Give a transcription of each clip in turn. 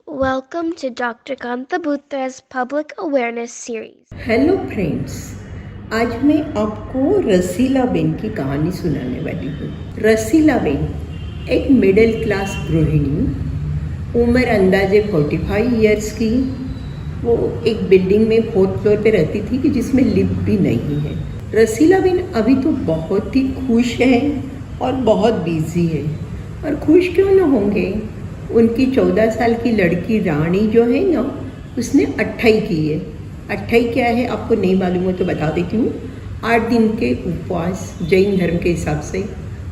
Welcome to Dr. Kanta Butra's Public Awareness Series. Hello friends, आज मैं आपको रसीलाबेन की कहानी सुनाने वाली हूँ। रसीलाबेन एक मिडिल क्लास गृहिणी, उम्र अंदाजे 45 इयर्स की। वो एक बिल्डिंग में 4th फ्लोर पे रहती थी कि जिसमें लिफ्ट भी नहीं है। रसीलाबेन अभी तो बहुत ही खुश है और बहुत बिजी है। और खुश क्यों ना होंगे, उनकी 14 साल की लड़की रानी जो है ना, उसने 28 की है। 28 क्या है आपको नहीं मालूम हो तो बता देती हूँ। 8 दिन के उपवास जैन धर्म के हिसाब से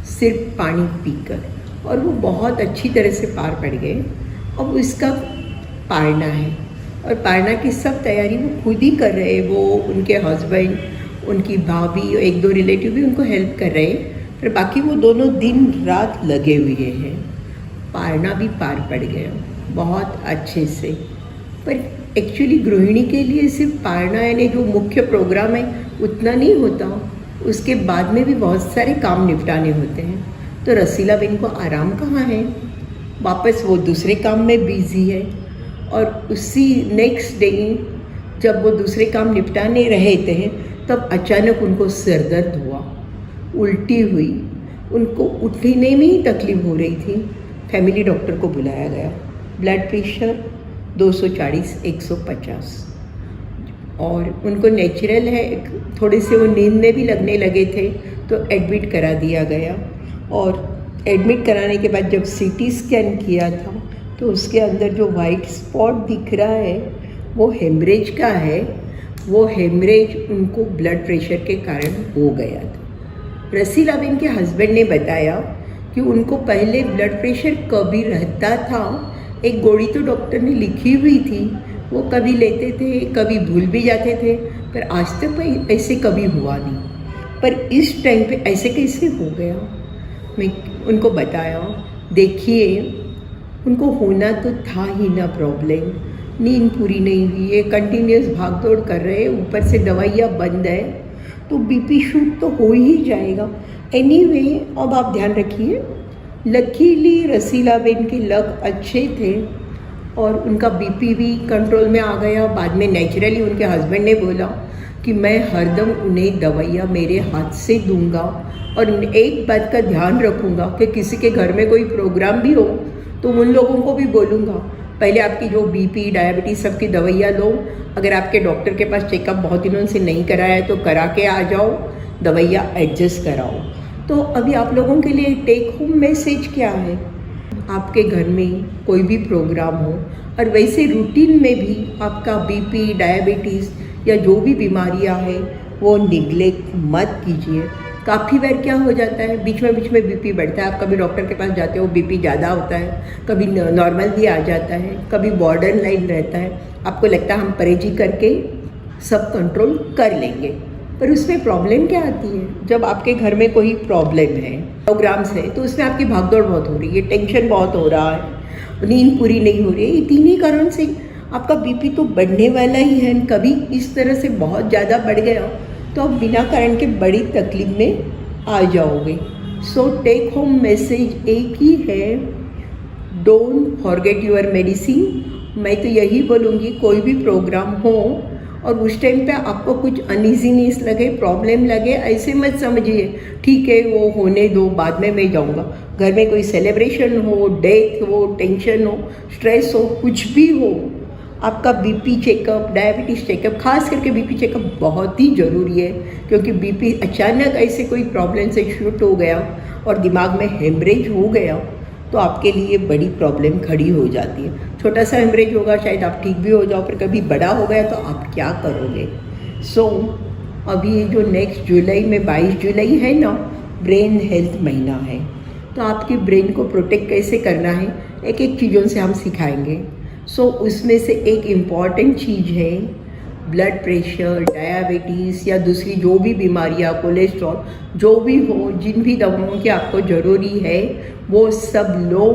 सिर्फ पानी पीकर, और वो बहुत अच्छी तरह से पार पड़ गए। अब उसका पारना है और पारना की सब तैयारी वो खुद ही कर रहे हैं। वो उनके हस्बैंड, उनकी भाभी और 1-2 रिलेटिव भी उनको हेल्प कर रहे हैं, पर बाकी वो दोनों दिन रात लगे हुए हैं। पारना भी पार पड़ गया बहुत अच्छे से। पर एक्चुअली गृहिणी के लिए सिर्फ पारना यानी जो मुख्य प्रोग्राम है उतना नहीं होता, उसके बाद में भी बहुत सारे काम निपटाने होते हैं। तो रसीलाबेन को आराम कहाँ है, वापस वो दूसरे काम में बिजी है। और उसी नेक्स्ट डे जब वो दूसरे काम निपटाने रहे थे तब अचानक उनको सिर दर्द हुआ, उल्टी हुई, उनको उठने में ही तकलीफ हो रही थी। फैमिली डॉक्टर को बुलाया गया। ब्लड प्रेशर 240/150 और उनको नेचुरल है। थोड़े से वो नींद में भी लगने लगे थे तो एडमिट करा दिया गया। और एडमिट कराने के बाद जब सीटी स्कैन किया था तो उसके अंदर जो वाइट स्पॉट दिख रहा है वो हेमरेज का है। वो हेमरेज उनको ब्लड प्रेशर के कारण हो गया था। रसीलाबेन के हस्बैंड ने बताया कि उनको पहले ब्लड प्रेशर कभी रहता था, एक गोली तो डॉक्टर ने लिखी हुई थी, वो कभी लेते थे, कभी भूल भी जाते थे, पर आज तक ऐसे कभी हुआ नहीं। पर इस टाइम पे ऐसे कैसे हो गया। मैं उनको बताया, देखिए उनको होना तो था ही ना प्रॉब्लम, नींद पूरी नहीं हुई है, कंटिन्यूस भाग दौड़ कर रहे हैं, ऊपर से दवाइयाँ बंद है, तो बीपी शूट तो हो ही जाएगा। एनीवे, अब आप ध्यान रखिए, लकीली रसीलाबेन के लक अच्छे थे और उनका बीपी भी कंट्रोल में आ गया। बाद में नेचुरली उनके हस्बैंड ने बोला कि मैं हरदम उन्हें दवाइयाँ मेरे हाथ से दूंगा और एक बात का ध्यान रखूँगा कि किसी के घर में कोई प्रोग्राम भी हो तो उन लोगों को भी बोलूँगा, पहले आपकी जो बीपी डायबिटीज़ सबकी दवाइयाँ लो। अगर आपके डॉक्टर के पास चेकअप बहुत दिनों से नहीं कराया है तो करा के आ जाओ, दवाइयाँ एडजस्ट कराओ। तो अभी आप लोगों के लिए टेक होम मैसेज क्या है, आपके घर में कोई भी प्रोग्राम हो और वैसे रूटीन में भी आपका बीपी डायबिटीज़ या जो भी बीमारियां हैं वो निगलेक्ट मत कीजिए। काफ़ी बार क्या हो जाता है, बीच में बीपी बढ़ता है। आप कभी डॉक्टर के पास जाते हो, बीपी ज़्यादा होता है, कभी नॉर्मल भी आ जाता है, कभी बॉर्डर लाइन रहता है। आपको लगता है हम परहेजी करके सब कंट्रोल कर लेंगे, पर उसमें प्रॉब्लम क्या आती है, जब आपके घर में कोई प्रॉब्लम है, प्रोग्राम्स है, तो उसमें आपकी भागदौड़ बहुत हो रही है, टेंशन बहुत हो रहा है, नींद पूरी नहीं हो रही है। ये तीन ही कारण से आपका बीपी तो बढ़ने वाला ही है। कभी इस तरह से बहुत ज़्यादा बढ़ गया तो आप बिना कारण के बड़ी तकलीफ में आ जाओगे। सो टेक होम मैसेज एक ही है, डोंट फॉरगेट योर मेडिसिन। मैं तो यही बोलूँगी, कोई भी प्रोग्राम हो और उस टाइम पे आपको कुछ अनइजीनेस लगे, प्रॉब्लम लगे, ऐसे मत समझिए ठीक है वो होने दो, बाद में मैं जाऊंगा। घर में कोई सेलिब्रेशन हो, डेथ हो, टेंशन हो, स्ट्रेस हो, कुछ भी हो, आपका बीपी चेकअप, डायबिटीज़ चेकअप, खास करके बीपी चेकअप बहुत ही ज़रूरी है। क्योंकि बीपी अचानक ऐसे कोई प्रॉब्लम से शूट हो गया और दिमाग में हेमरेज हो गया तो आपके लिए बड़ी प्रॉब्लम खड़ी हो जाती है। छोटा सा हेमरेज होगा, शायद आप ठीक भी हो जाओ, पर कभी बड़ा हो गया तो आप क्या करोगे। सो अभी जो नेक्स्ट जुलाई में 22 जुलाई है ना, ब्रेन हेल्थ महीना है, तो आपकी ब्रेन को प्रोटेक्ट कैसे करना है एक एक चीज़ों से हम सिखाएंगे। सो उसमें से एक इम्पॉर्टेंट चीज़ है ब्लड प्रेशर, डायबिटीज़ या दूसरी जो भी बीमारियाँ, कोलेस्ट्रॉल, जो भी हो, जिन भी दवाओं की आपको ज़रूरी है वो सब लो।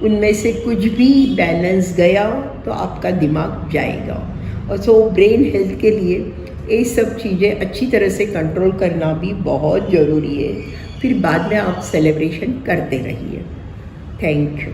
उनमें से कुछ भी बैलेंस गया तो आपका दिमाग जाएगा। और सो ब्रेन हेल्थ के लिए ये सब चीज़ें अच्छी तरह से कंट्रोल करना भी बहुत ज़रूरी है। फिर बाद में आप सेलिब्रेशन करते रहिए। Thank you.